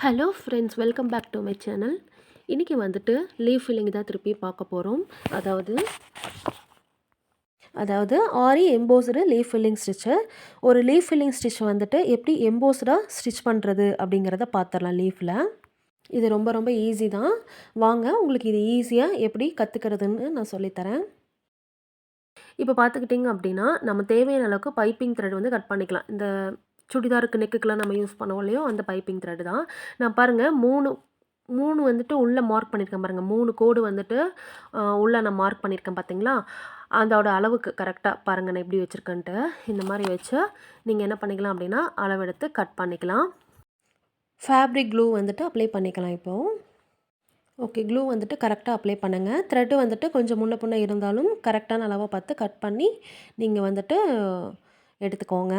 Hello friends, welcome back to my channel. இன்றைக்கி வந்துட்டு leaf filling தான் திருப்பி பார்க்க போகிறோம். அதாவது அதாவது ஆரி எம்போஸ்டு லீஃப் ஃபில்லிங் ஸ்டிச்சு. ஒரு லீஃப் ஃபில்லிங் ஸ்டிச் வந்துட்டு எப்படி எம்போஸ்டாக ஸ்டிச் பண்ணுறது அப்படிங்கிறத பார்த்துடலாம் லீஃபில். இது ரொம்ப ரொம்ப ஈஸி தான். வாங்க உங்களுக்கு இது ஈஸியாக எப்படி கற்றுக்கிறதுன்னு நான் சொல்லித்தரேன். இப்போ பார்த்துக்கிட்டிங்க அப்படின்னா நம்ம தேவையான அளவுக்கு பைப்பிங் த்ரெட் வந்து கட் பண்ணிக்கலாம். இந்த சுடிதாருக்கு நெக்குக்கெலாம் நம்ம யூஸ் பண்ணுவோம் இல்லையோ, அந்த பைப்பிங் த்ரெட் தான். நான் பாருங்கள் மூணு வந்துட்டு உள்ளே மார்க் பண்ணியிருக்கேன் பாருங்கள். 3 கோடு வந்துட்டு உள்ளே நான் மார்க் பண்ணியிருக்கேன் பார்த்தீங்களா? அதோட அளவுக்கு கரெக்டாக பாருங்கள் நான் எப்படி வச்சுருக்கேன்ட்டு. இந்த மாதிரி வச்சு நீங்கள் என்ன பண்ணிக்கலாம் அப்படின்னா அளவெடுத்து கட் பண்ணிக்கலாம். ஃபேப்ரிக் க்ளூ வந்துட்டு அப்ளை பண்ணிக்கலாம் இப்போது. ஓகே, க்ளூ வந்துட்டு கரெக்டாக அப்ளை பண்ணுங்கள். த்ரெட்டு வந்துட்டு கொஞ்சம் முன்ன பின்ன இருந்தாலும் கரெக்டான அளவை பார்த்து கட் பண்ணி நீங்கள் வந்துட்டு எடுத்துக்கோங்க.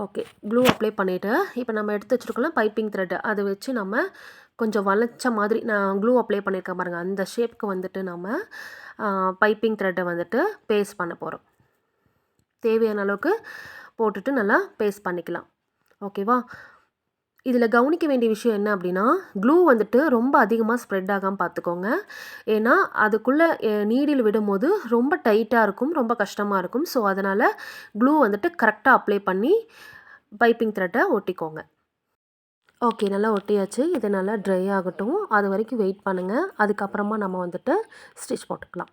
ஓகே, க்ளூ அப்ளை பண்ணிவிட்டு இப்போ நம்ம எடுத்து வச்சுருக்கலாம் பைப்பிங் த்ரெட்டு. அதை வச்சு நம்ம கொஞ்சம் வளைச்ச மாதிரி நான் க்ளூ அப்ளை பண்ணியிருக்கேன் பாருங்கள். அந்த ஷேப்புக்கு வந்துட்டு நம்ம பைப்பிங் த்ரெட்டை வந்துட்டு பேஸ்ட் பண்ண போகிறோம். தேவையான அளவுக்கு போட்டுட்டு நல்லா பேஸ்ட் பண்ணிக்கலாம். ஓகேவா? இதில் கவனிக்க வேண்டிய விஷயம் என்ன அப்படின்னா, க்ளூ வந்துட்டு ரொம்ப அதிகமாக ஸ்ப்ரெட் ஆகாமல் பார்த்துக்கோங்க. ஏன்னா அதுக்குள்ளே நீடில் விடும்போது ரொம்ப டைட்டாக இருக்கும், ரொம்ப கஷ்டமாக இருக்கும். ஸோ அதனால் க்ளூ வந்துட்டு கரெக்டாக அப்ளை பண்ணி பைப்பிங் த்ரெட்டை ஒட்டிக்கோங்க. ஓகே, நல்லா ஒட்டியாச்சு. இது நல்லா ட்ரை ஆகட்டும். அது வரைக்கும் வெயிட் பண்ணுங்கள். அதுக்கப்புறமா நம்ம வந்துட்டு ஸ்டிச் போட்டுக்கலாம்.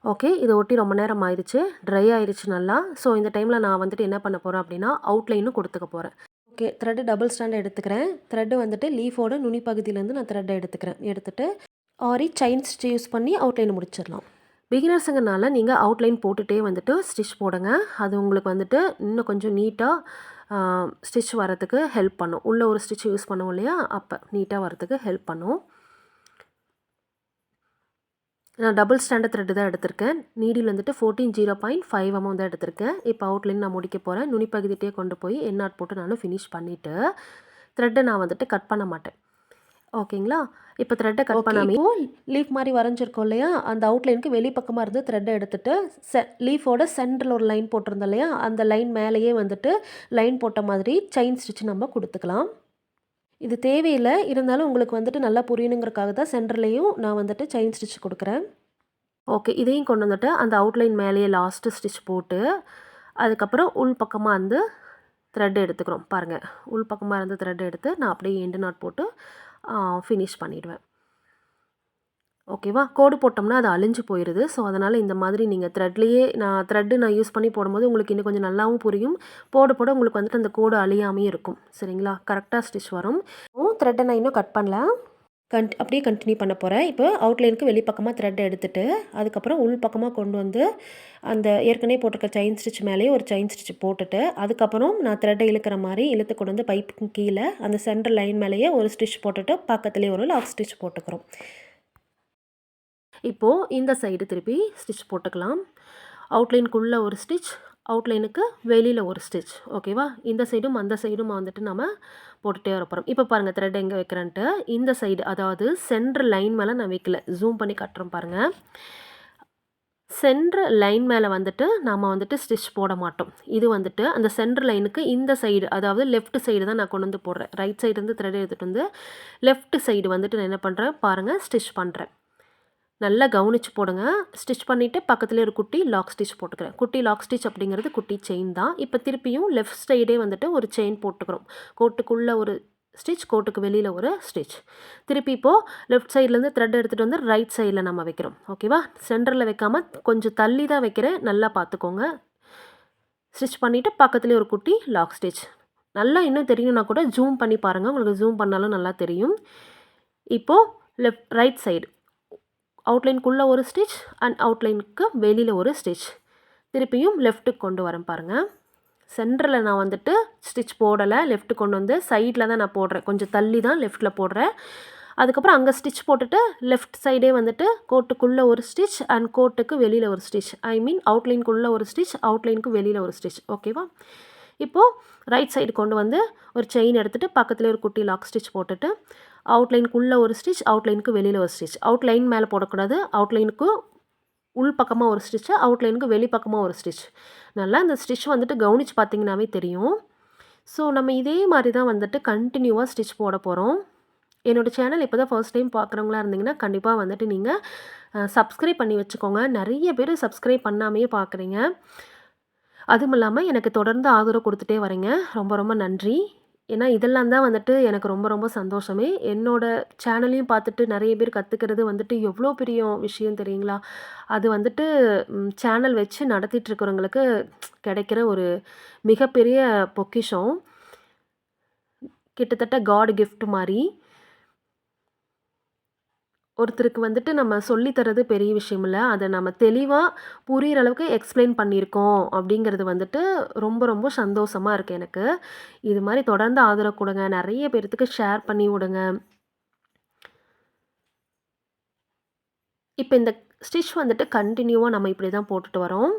ஓகே, இது ஒட்டி ரொம்ப நேரம் ஆயிடுச்சு, ட்ரை ஆயிடுச்சு நல்லா. ஸோ இந்த டைமில் நான் வந்துட்டு என்ன பண்ண போகிறேன் அப்படின்னா அவுட்லைனும் கொடுத்துக்க போகிறேன். ஓகே, த்ரெட்டு டபுள் ஸ்டாண்ட் எடுத்துக்கிறேன். த்ரெட்டு வந்துட்டு லீஃபோட நுனி பகுதியிலேருந்து நான் த்ரெட்டை எடுத்துகிட்டு ஆரி செயின் ஸ்டிச் யூஸ் பண்ணி அவுட்லைன் முடிச்சிடலாம். பிகினர்ஸுங்கனால நீங்கள் அவுட்லைன் போட்டுகிட்டே வந்துட்டு ஸ்டிச் போடுங்க. அது உங்களுக்கு வந்துட்டு இன்னும் கொஞ்சம் நீட்டாக ஸ்டிச் வரத்துக்கு ஹெல்ப் பண்ணும். உள்ளே ஒரு ஸ்டிச் யூஸ் பண்ணுவோம் இல்லையா, அப்போ நீட்டாக வரத்துக்கு ஹெல்ப் பண்ணும். நான் டபுள் ஸ்டாண்டர்ட் த்ரெட்டு தான் எடுத்திருக்கேன். நீடில் வந்துட்டு 14.0.5 mm தான் எடுத்திருக்கேன். இப்போ அவுட்லைன் நான் முடிக்க போகிறேன். நுனிப்பகுதிட்டே கொண்டு போய் எண்ணாட் போட்டு நான் ஃபினிஷ் பண்ணிவிட்டு த்ரெட்டை நான் வந்துட்டு கட் பண்ண மாட்டேன். ஓகேங்களா? இப்போ த்ரெட்டை கட் பண்ணாமல் லீஃப் மாதிரி வரைஞ்சிருக்கோம் இல்லையா, அந்த அவுட்லைனுக்கு வெளிப்பக்கமாக இருந்து த்ரெட்டை எடுத்துகிட்டு லீஃபோட சென்டரில் ஒரு லைன் போட்டிருந்தோம் இல்லையா, அந்த லைன் மேலேயே வந்துட்டு லைன் போட்ட மாதிரி செயின் ஸ்டிச் நம்ம கொடுத்துக்கலாம். இது தேவையில்லை, இருந்தாலும் உங்களுக்கு வந்துட்டு நல்லா புரியணுங்கிறக்காக தான் சென்டர்லேயும் நான் வந்துட்டு செயின் ஸ்டிச் கொடுக்குறேன். ஓகே, இதையும் கொண்டு வந்துட்டு அந்த அவுட்லைன் மேலேயே லாஸ்ட்டு ஸ்டிச் போட்டு அதுக்கப்புறம் உள் பக்கமாக வந்து த்ரெட் எடுத்துக்கிறோம் பாருங்கள். உள் பக்கமாக இருந்து த்ரெட் எடுத்து நான் அப்படியே எண்டு நாட் போட்டு ஃபினிஷ் பண்ணிவிடுவேன். ஓகேவா? கோடு போட்டோம்னா அது அழிஞ்சு போயிடுது. ஸோ அதனால் இந்த மாதிரி நீங்கள் த்ரெட்லேயே நான் யூஸ் பண்ணி போடும்போது உங்களுக்கு இன்னும் கொஞ்சம் நல்லாவும் புரியும். போட உங்களுக்கு வந்துட்டு அந்த கோடு அழியாமையும் இருக்கும். சரிங்களா? கரெக்டாக ஸ்டிச் வரும். த்ரெட்டை நான் இன்னும் கட் பண்ணல, அப்படியே கண்டினியூ பண்ண போகிறேன். இப்போ அவுட்லைனுக்கு வெளிப்பக்கமாக த்ரெட்டை எடுத்துகிட்டு அதுக்கப்புறம் உள் பக்கமாக கொண்டு வந்து அந்த ஏற்கனவே போட்டிருக்க செயின் ஸ்டிச் மேலேயே ஒரு செயின் ஸ்டிச் போட்டுட்டு அதுக்கப்புறம் நான் த்ரெட்டை இழுக்கிற மாதிரி இழுத்து கொண்டு வந்து பைப்புக்கு கீழே அந்த சென்டர் லைன் மேலேயே ஒரு ஸ்டிச் போட்டுட்டு பக்கத்துலேயே ஒரு லாக் ஸ்டிச் போட்டுக்கிறோம். இப்போது இந்த சைடு திருப்பி ஸ்டிச் போட்டுக்கலாம். அவுட்லைனுக்குள்ளே ஒரு ஸ்டிச், அவுட்லைனுக்கு வெளியில் ஒரு ஸ்டிச். ஓகேவா? இந்த சைடும் அந்த சைடும் வந்துட்டு நம்ம போட்டுகிட்டே வர போகிறோம். இப்போ பாருங்கள் த்ரெட் எங்கே வைக்கிறேன்ட்டு இந்த சைடு, அதாவது சென்டர் லைன் மேலே நான் வைக்கல, ஜூம் பண்ணி கட்டுறோம் பாருங்கள். சென்டர் லைன் மேலே வந்துட்டு நம்ம வந்துட்டு ஸ்டிச் போட மாட்டோம். இது வந்துட்டு அந்த சென்டர் லைனுக்கு இந்த சைடு, அதாவது லெஃப்ட் சைடு தான் நான் கொண்டு வந்து போடுறேன். ரைட் சைடு இருந்து த்ரெட் எடுத்துகிட்டு வந்து லெஃப்ட் சைடு வந்துட்டு நான் என்ன பண்ணுறேன் பாருங்கள், ஸ்டிச் பண்ணுறேன். நல்லா கவனித்து போடுங்க. ஸ்டிச் பண்ணிவிட்டு பக்கத்துலேயே ஒரு குட்டி லாக் ஸ்டிச் போட்டுக்கிறேன். குட்டி லாக் ஸ்டிச் அப்படிங்கிறது குட்டி செயின் தான். இப்போ திருப்பியும் லெஃப்ட் சைடே வந்துட்டு ஒரு செயின் போட்டுக்கிறோம். கோட்டுக்குள்ளே ஒரு ஸ்டிச், கோட்டுக்கு வெளியில் ஒரு ஸ்டிச். திருப்பி இப்போது லெஃப்ட் சைட்லேருந்து த்ரெட் எடுத்துகிட்டு வந்து ரைட் சைடில் நம்ம வைக்கிறோம். ஓகேவா? சென்டரில் வைக்காமல் கொஞ்சம் தள்ளி தான் வைக்கிறேன், நல்லா பார்த்துக்கோங்க. ஸ்டிச் பண்ணிவிட்டு பக்கத்துலேயே ஒரு குட்டி லாக் ஸ்டிச். நல்லா இன்னும் தெரியணுன்னா கூட ஜூம் பண்ணி பாருங்கள், உங்களுக்கு ஜூம் பண்ணாலும் நல்லா தெரியும். இப்போது ரைட் சைடு அவுட்லைனுக்குள்ளே ஒரு ஸ்டிச் அண்ட் அவுட்லைனுக்கு வெளியில் ஒரு ஸ்டிச். திருப்பியும் லெஃப்ட்டுக்கு கொண்டு வரேன் பாருங்கள். சென்டரில் நான் வந்துட்டு ஸ்டிச் போடலை, லெஃப்ட்டு கொண்டு வந்து சைடில் தான் நான் போடுறேன். கொஞ்சம் தள்ளி தான் லெஃப்ட்டில் போடுறேன். அதுக்கப்புறம் அங்கே ஸ்டிச் போட்டுட்டு லெஃப்ட் சைடே வந்துட்டு கோட்டுக்குள்ளே ஒரு ஸ்டிச் அண்ட் கோட்டுக்கு வெளியில் ஒரு ஸ்டிச். ஐ மீன் அவுட்லைனுக்குள்ளே ஒரு ஸ்டிச், அவுட்லைனுக்கு வெளியில் ஒரு ஸ்டிச். ஓகேவா? இப்போது ரைட் சைடு கொண்டு வந்து ஒரு செயின் எடுத்துகிட்டு பக்கத்துலேயே ஒரு குட்டி லாக் ஸ்டிச் போட்டுட்டு அவுட்லைனுக்குள்ளே ஒரு ஸ்டிச், அவுட்லைனுக்கு வெளியில் ஒரு ஸ்டிச். அவுட்லைன் மேலே போடக்கூடாது, அவுட்லைனுக்கு உள் பக்கமாக ஒரு ஸ்டிச்சு, அவுட்லைனுக்கு வெளி பக்கமாக ஒரு ஸ்டிச். நல்லா இந்த ஸ்டிச் வந்துட்டு கவனித்து பார்த்திங்கனாவே தெரியும். ஸோ நம்ம இதே மாரி தான் வந்துட்டு கன்டினியூவா ஸ்டிச் போட போறோம். என்னோட சேனல் இப்போ தான் ஃபர்ஸ்ட் டைம் பார்க்குறவங்களா இருந்தீங்கன்னா, கண்டிப்பா வந்துட்டு நீங்க சப்ஸ்கிரைப் பண்ணி வச்சுக்கோங்க. நெறைய பேரு சப்ஸ்கிரைப் பண்ணாமயே பார்க்குறீங்க. அதுவும் இல்லாம எனக்கு தொடர்ந்து ஆதரவு குடுத்துட்டே வரீங்க. ரொம்ப ரொம்ப நன்றி. ஏன்னா இதெல்லாம் தான் வந்துட்டு எனக்கு ரொம்ப ரொம்ப சந்தோஷமே. என்னோட சேனலையும் பார்த்துட்டு நெறைய பேர் கத்துக்கிறது வந்துட்டு எவ்வளோ பெரிய விஷயம் தெரியுங்களா? அது வந்துட்டு சேனல் வச்சு நடத்திட்டு இருக்கிறவங்களுக்கு கிடைக்கிற ஒரு மிகப்பெரிய பொக்கிஷம். கிட்டத்தட்ட காட் கிஃப்ட் மாரி. ஒருத்தருக்கு வந்துட்டு நம்ம சொல்லி தர்றது பெரிய விஷயம் இல்ல. அத நம்ம தெளிவா புரியிற அளவுக்கு எக்ஸ்ப்ளைன் பண்ணியிருக்கோம் அப்படிங்கிறது வந்துட்டு ரொம்ப ரொம்ப சந்தோஷமா இருக்கு எனக்கு. இது மாரி தொடர்ந்து ஆதரவு குடுங்க. நெறைய பேத்துக்கு ஷேர் பண்ணி விடுங்க. இப்ப இந்த ஸ்டிச் வந்துட்டு கன்டினியூவா நம்ம இப்படி தான் போட்டுட்டு வரோம்.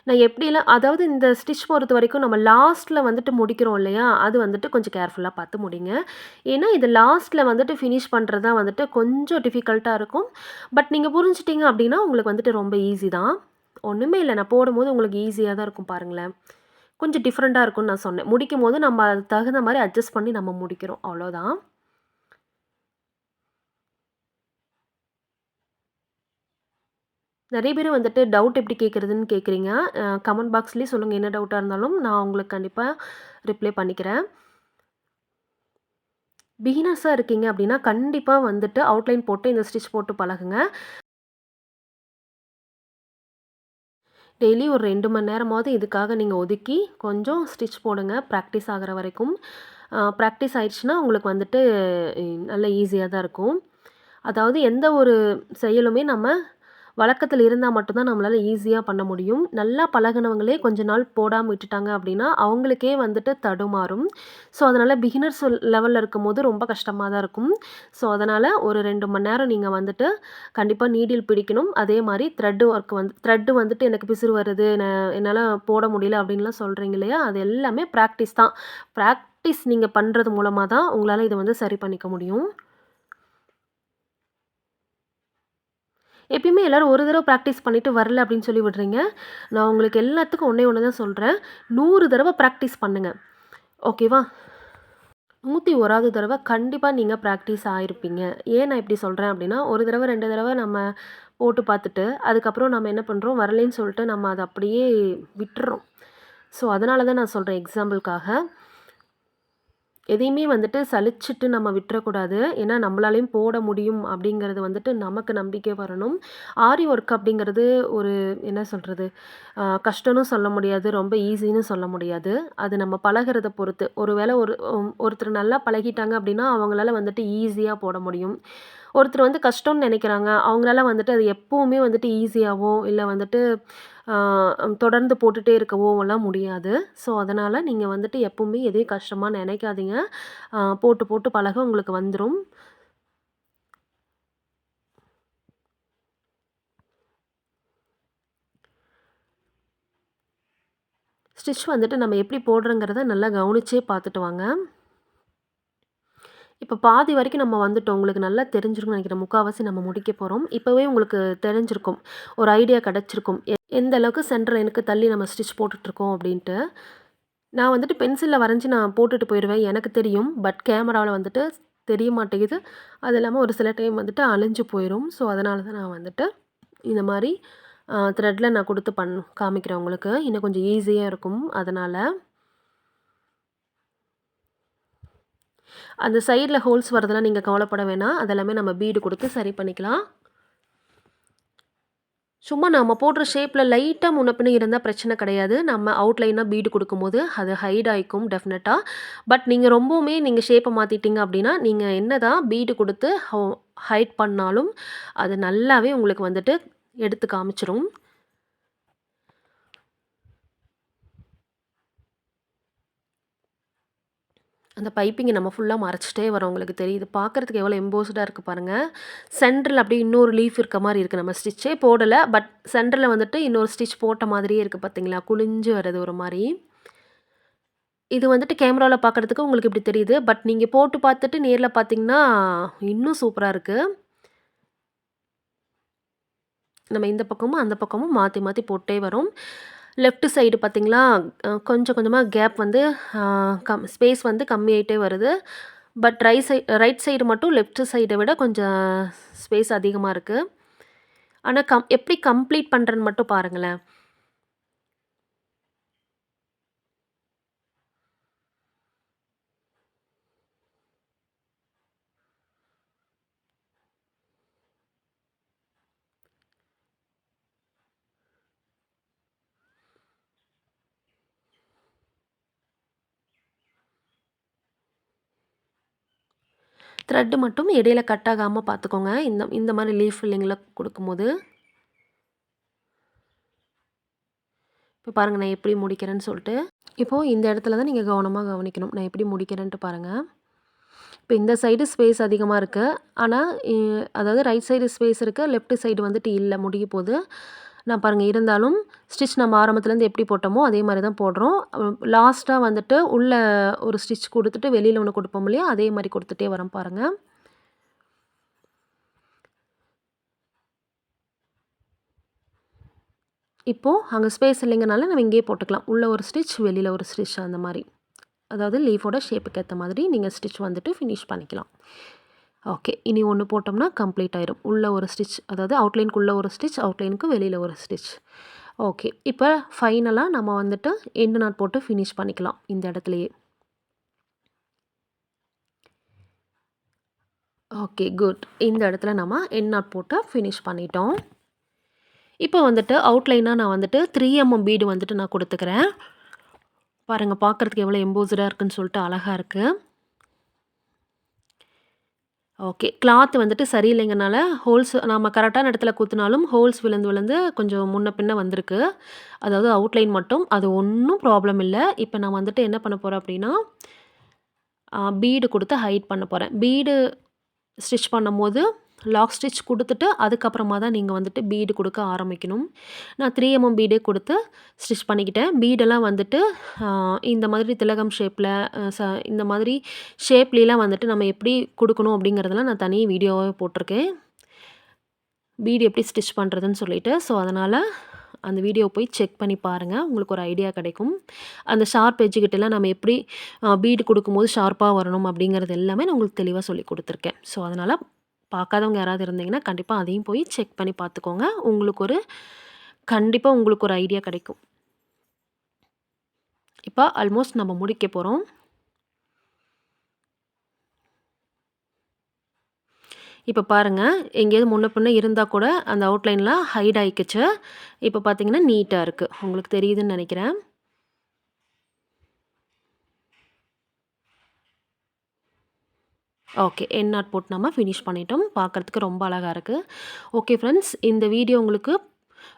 நான் எப்படிலாம் அதாவது இந்த ஸ்டிச் பொறுத்தவரைக்கும் நம்ம லாஸ்ட்ல வந்துட்டு முடிக்கிறோம் இல்லையா? அது வந்துட்டு கொஞ்சம் கேர்ஃபுல்லா பார்த்து முடிங்க. ஏன்னா, இது லாஸ்ட்ல வந்துட்டு ஃபினிஷ் பண்றது தான் வந்துட்டு கொஞ்சம் டிஃபிகல்ட்டா இருக்கும். பட் நீங்க புரிஞ்சுட்டீங்க அப்படின்னா, உங்களுக்கு வந்துட்டு ரொம்ப ஈஸி தான். ஒண்ணுமே இல்ல. நான் போடும்போது உங்களுக்கு ஈஸியா தான் இருக்கும் பாருங்களேன். கொஞ்சம் டிஃப்ரெண்ட்டா இருக்கும்னு நான் சொன்னேன். முடிக்கும்போது நம்ம அதுக்கு தகுந்த மாரி அட்ஜஸ்ட் பண்ணி நம்ம முடிக்கிறோம். அவ்வளோதான். நெறைய பேர் வந்துட்டு டவுட் எப்படி கேட்கிறதுன்னு கேட்குறீங்க. கமெண்ட் பாக்ஸ்லயே சொல்லுங்க. என்ன டவுட்டா இருந்தாலும் நான் உங்களுக்கு கண்டிப்பா ரிப்ளை பண்ணிக்கிறேன். பிகினர்ஸா இருக்கீங்க அப்படின்னா, கண்டிப்பா வந்துட்டு அவுட்லைன் போட்டு இந்த ஸ்டிச் போட்டு பழகுங்க. டெய்லி ஒரு 2 மணி நேரமாவது இதுக்காக நீங்க ஒதுக்கி, கொஞ்சம் ஸ்டிச் போடுங்க. பிராக்டிஸ் ஆகுற வரைக்கும். பிராக்டிஸ் ஆயிடுச்சுன்னா, உங்களுக்கு வந்துட்டு நல்ல ஈஸியா தான் இருக்கும். அதாவது எந்த ஒரு செயலுமே நம்ம வழக்கத்துல இருந்தா மட்டும் தான் நம்மளால ஈஸியா பண்ண முடியும். நல்லா பழகுனவங்களே கொஞ்ச நாள் போடாம விட்டுட்டாங்க அப்படின்னா, அவங்களுக்கே வந்துட்டு தடுமாறும். ஸோ, அதனால பிகினர்ஸ் லெவல்ல இருக்கும்போது ரொம்ப கஷ்டமா தான் இருக்கும். ஸோ, அதனால ஒரு 2 மணி நேரம் நீங்க வந்துட்டு கண்டிப்பா நீடில் பிடிக்கணும். அதே மாரி த்ரெட் வந்துட்டு எனக்கு பிசிறு வருது. என்னால போட முடியல அப்படின்லாம் சொல்றீங்க இல்லையா? அது எல்லாமே பிராக்டிஸ் தான். பிராக்டிஸ் நீங்க பண்றது மூலமா தான் உங்களால இத வந்து சரி பண்ணிக்க முடியும். எப்பயுமே எல்லாரும் ஒரு தடவ பிராக்டிஸ் பண்ணிட்டு வரல அப்படின்னு சொல்லி விடுறீங்க. நான் உங்களுக்கு எல்லாத்துக்கும் ஒண்ணே ஒண்ணு தான் சொல்றேன். 100 தடவ பிராக்டிஸ் பண்ணுங்க. ஓகேவா? 101வது தடவ கண்டிப்பா நீங்க பிராக்டிஸ் ஆயிருப்பீங்க. ஏன் நான் இப்படி சொல்றேன் அப்படின்னா, 1 தடவ, 2 தடவ நம்ம போட்டு பார்த்துட்டு, அதுக்கப்புறம் நம்ம என்ன பண்றோம், வரலைன்னு சொல்லிட்டு நம்ம அத அப்படியே விட்டுர்றோம். ஸோ, அதனால தான் நான் சொல்றேன் எக்ஸாம்பிள்க்காக. எதையுமே வந்துட்டு சலிச்சுட்டு நம்ம விட்டுறக்கூடாது. ஏன்னா, நம்மளாலயும் போட முடியும் அப்படிங்கிறது வந்துட்டு நமக்கு நம்பிக்கை வரணும். ஆரி ஒர்க் அப்படிங்கிறது ஒரு என்ன சொல்றது? கஷ்டம்னு சொல்ல முடியாது. ரொம்ப ஈஸின்னு சொல்ல முடியாது. அது நம்ம பழகுறத பொறுத்து. ஒரு வேள ஒருத்தர் நல்லா பழகிட்டாங்க அப்படின்னா, அவங்களால வந்துட்டு ஈஸியா போட முடியும். ஒருத்தர் வந்து கஷ்டம்னு நெனைக்கிறாங்க. அவங்களால வந்துட்டு அது எப்பவுமே வந்துட்டு ஈஸியாவோ, இல்ல வந்துட்டு ஆ தொடர்ந்து போட்டுட்டே இருக்கவோலாம் முடியாது. ஸோ, அதனால நீங்க வந்துட்டு எப்பவுமே எதையும் கஷ்டமா நெனைக்காதீங்க. போட்டு போட்டு பழக உங்களுக்கு வந்துரும். ஸ்டிச் வந்துட்டு நம்ம எப்படி போடுறோங்கிறத நல்லா கவனிச்சே பார்த்துட்டு வாங்க. இப்ப பாதி வரைக்கும் நம்ம வந்துட்டோம். உங்களுக்கு நல்லா தெரிஞ்சிருக்கும்னு நெனைக்கிறேன். முக்காவாசி நம்ம முடிக்க போறோம். இப்பவே உங்களுக்கு தெரிஞ்சிருக்கும். ஒரு ஐடியா கிடைச்சிருக்கும். எந்த அளவுக்கு சென்டர் லைனுக்கு தள்ளி நம்ம ஸ்டிச் போட்டுட்ருக்கோம் அப்படின்ட்டு. நான் வந்துட்டு பென்சில்ல வரைஞ்சு நான் போட்டுட்டு போயிருவேன். எனக்கு தெரியும். பட் கேமரால வந்துட்டு தெரிய மாட்டேங்குது. அது இல்லாம ஒரு சில டைம் வந்துட்டு அழிஞ்சு போயிரும். ஸோ, அதனால தான் நான் வந்துட்டு இந்த மாரி த்ரெட்ல நான் குடுத்து காமிக்கிறேன் உங்களுக்கு. இன்னும் கொஞ்சம் ஈஸியா இருக்கும். அதனால. அந்த சைட்ல ஹோல்ஸ் வரதெல்லாம் நீங்க கவலைப்பட வேணாம். அதெல்லாமே நம்ம பீடு குடுத்து சரி பண்ணிக்கலாம். சும்மா நம்ம போடுற ஷேப்ல லைட்டா முன்ன பின்ன இருந்தா பிரச்சனை கிடையாது. நம்ம அவுட்லைனா பீடு குடுக்கும்போது அது ஹைட் ஆயிக்கும் டெஃபினட்டா. பட் நீங்க ரொம்பவுமே நீங்க ஷேப்ப மாத்திட்டீங்க அப்டின்னா, நீங்க என்னதான் பீடு குடுத்து ஹைட் பண்ணாலும், அது நல்லாவே உங்களுக்கு வந்துட்டு எடுத்து காமிச்சுரும். அந்த பைப்பிங்க நம்ம ஃபுல்லா மறைச்சிட்டே வரோம். உங்களுக்கு தெரியுது. பார்க்கறதுக்கு எவ்வளோ எம்போஸ்டா இருக்கு பாருங்க. சென்டர்ல அப்படியே இன்னொரு லீஃப் இருக்க மாரி இருக்கு. நம்ம ஸ்டிச்சே போடல. பட் சென்டர்ல வந்துட்டு இன்னொரு ஸ்டிச் போட்ட மாதிரியே இருக்கு பார்த்தீங்களா? குனிஞ்சு வரது ஒரு மாரி. இது வந்துட்டு கேமரால பார்க்கறதுக்கு உங்களுக்கு இப்படி தெரியுது. பட் நீங்க போட்டு பார்த்துட்டு நேர்ல பார்த்தீங்கன்னா, இன்னும் சூப்பரா இருக்கு. நம்ம இந்த பக்கமும், அந்த பக்கமும் மாத்தி மாத்தி போட்டே வரோம். லெஃப்ட் சைடு பார்த்தீங்களா, கொஞ்சம் கொஞ்சமா கேப் வந்து ஸ்பேஸ் வந்து கம்மியாயிட்டே வருது. பட் ரைட் சைடு மட்டும் லெஃப்ட் சைட விட கொஞ்சம் ஸ்பேஸ் அதிகமா இருக்கு. ஆனா எப்படி கம்ப்ளீட் பண்றேன்னு மட்டும் பாருங்களேன். த்ரெட் மட்டும் இடையில கட் ஆகாம பார்த்துக்கோங்க. இந்த இந்த மாரி லீஃப் ஃபில்லிங்கில குடுக்கும்போது. இப்போ பாருங்க நான் எப்படி முடிக்கிறேன்னு சொல்ட்டு. இப்போ இந்த இடத்துல தான் நீங்க கவனமா கவனிக்கணும். நான் எப்படி முடிக்கிறேன்ட்டு பாருங்க. இப்போ இந்த சைடு ஸ்பேஸ் அதிகமா இருக்கு. ஆனா, அதாவது ரைட் சைடு ஸ்பேஸ் இருக்கு. லெஃப்ட் சைடு வந்துட்டு இல்ல முடிய போது. நான் பாருங்க இருந்தாலும் ஸ்டிச் நம்ம ஆரம்பத்துலேருந்து எப்படி போட்டோமோ, அதே மாரி தான் போடுறோம். லாஸ்ட்டா வந்துட்டு உள்ள ஒரு ஸ்டிச் குடுத்துட்டு வெளியில ஒண்ணு குடுப்போம் இல்லையா? அதே மாரி குடுத்துட்டே வரேன் பாருங்க. இப்போ அங்க ஸ்பேஸ் இல்லைங்கனால நம்ம இங்கேயே போட்டுக்கலாம். உள்ள ஒரு ஸ்டிச், வெளியில ஒரு ஸ்டிச் அந்த மாரி. அதாவது லீஃபோட ஷேப்புக்கு ஏத்த மாதிரி நீங்க ஸ்டிச் வந்துட்டு ஃபினிஷ் பண்ணிக்கலாம். ஓகே. இனி ஒண்ணு போட்டோம்னா கம்ப்ளீட் ஆயிரும். உள்ள ஒரு ஸ்டிச் அதாவது அவுட்லைனுக்குள்ள ஒரு ஸ்டிச், அவுட்லைனுக்கு வெளியில ஒரு ஸ்டிச். ஓகே. இப்ப ஃபைனலா நம்ம வந்துட்டு எண்ட் நாட் போட்டு ஃபினிஷ் பண்ணிக்கலாம் இந்த இடத்துலயே. Okay good. இந்த இடத்துல நம்ம எண்ட் நாட் போட்டு ஃபினிஷ் பண்ணிட்டோம். இப்போ வந்துட்டு அவுட்லைனா நான் வந்துட்டு 3 பீடு வந்துட்டு நான் குடுத்துக்கிறேன். பாருங்க பார்க்கறதுக்கு எவ்வளோ எம்போஸ்டா இருக்குன்னு சொல்லிட்டு அழகா இருக்கு. ஓகே. கிளாத் வந்துட்டு சரியில்லைங்கனால ஹோல்ஸ் நம்ம கரெக்டான இடத்துல குத்துனாலும் ஹோல்ஸ் விழுந்து விழுந்து கொஞ்சம் முன்ன பின்ன வந்திருக்கு. அதாவது அவுட்லைன் மட்டும். அது ஒண்ணும் ப்ராப்ளம் இல்ல. இப்ப நான் வந்துட்டு என்ன பண்ண போறேன் அப்டின்னா, பீடு குடுத்து ஹைட் பண்ண போறேன். பீடு ஸ்டிச் பண்ணும்போது, லாக் ஸ்டிச் குடுத்துட்டு, அதுக்கப்புறமா தான் நீங்க வந்துட்டு பீடு குடுக்க ஆரம்பிக்கணும். நான் 3 பீடே குடுத்து ஸ்டிச் பண்ணிக்கிட்டேன். பீடெல்லாம் வந்துட்டு அ இந்த மாதிரி திலகம் ஷேப்ல அ ச இந்த மாதிரி ஷேப்லலாம் வந்துட்டு நம்ம எப்படி குடுக்கணும் அப்படிங்கிறதெல்லாம் நான் தனி வீடியோவாவே போட்டிருக்கேன். பீடு எப்படி ஸ்டிச் பண்ணுறதுன்னு சொல்லிட்டு. ஸோ, அதனால அந்த வீடியோ போய் செக் பண்ணி பாருங்க. உங்களுக்கு ஒரு ஐடியா கிடைக்கும். அந்த ஷார்ப் எட்ஜ் கிட்டலாம் நம்ம எப்படி பீடு குடுக்கும்போது ஷார்ப்பா வரணும் அப்படிங்கிறது எல்லாமே நான் உங்களுக்கு தெளிவா சொல்லிக் குடுத்துருக்கேன். ஸோ, அதனால பார்க்காதவங்க யாராவது இருந்தீங்கன்னா, கண்டிப்பா அதையும் போய் செக் பண்ணி பார்த்துக்கோங்க. கண்டிப்பா உங்களுக்கு ஒரு ஐடியா கிடைக்கும். இப்ப ஆல்மோஸ்ட் நம்ம முடிக்க போறோம். இப்ப பாருங்க, எங்கேயாவது முன்ன பின்ன இருந்தா கூட அந்த அவுட்லைன்லாம் ஹைட் ஆயிக்கிச்சு. இப்ப பார்த்தீங்கன்னா, நீட்டா இருக்கு. உங்களுக்கு தெரியுதுன்னு நெனைக்கிறேன். ஓகே. எண்ட் நாட் போட்டு நம்ம ஃபினிஷ் பண்ணிட்டோம். பார்க்கறதுக்கு ரொம்ப அழகா இருக்கு. ஓகே ஃப்ரெண்ட்ஸ், இந்த வீடியோ உங்களுக்கு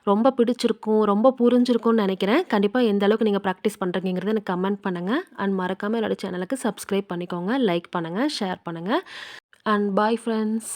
ரொம்ப பிடிச்சிருக்கும், ரொம்ப புரிஞ்சிருக்கும்னு நெனைக்கிறேன். கண்டிப்பா எந்த அளவுக்கு நீங்க பிராக்டிஸ் பண்றீங்கங்கிறத எனக்கு கமெண்ட் பண்ணுங்க. அண்ட் மறக்காம என்னோட சேனலுக்கு சப்ஸ்கிரைப் பண்ணிக்கோங்க. லைக் பண்ணுங்க, ஷேர் பண்ணுங்க. And bye friends.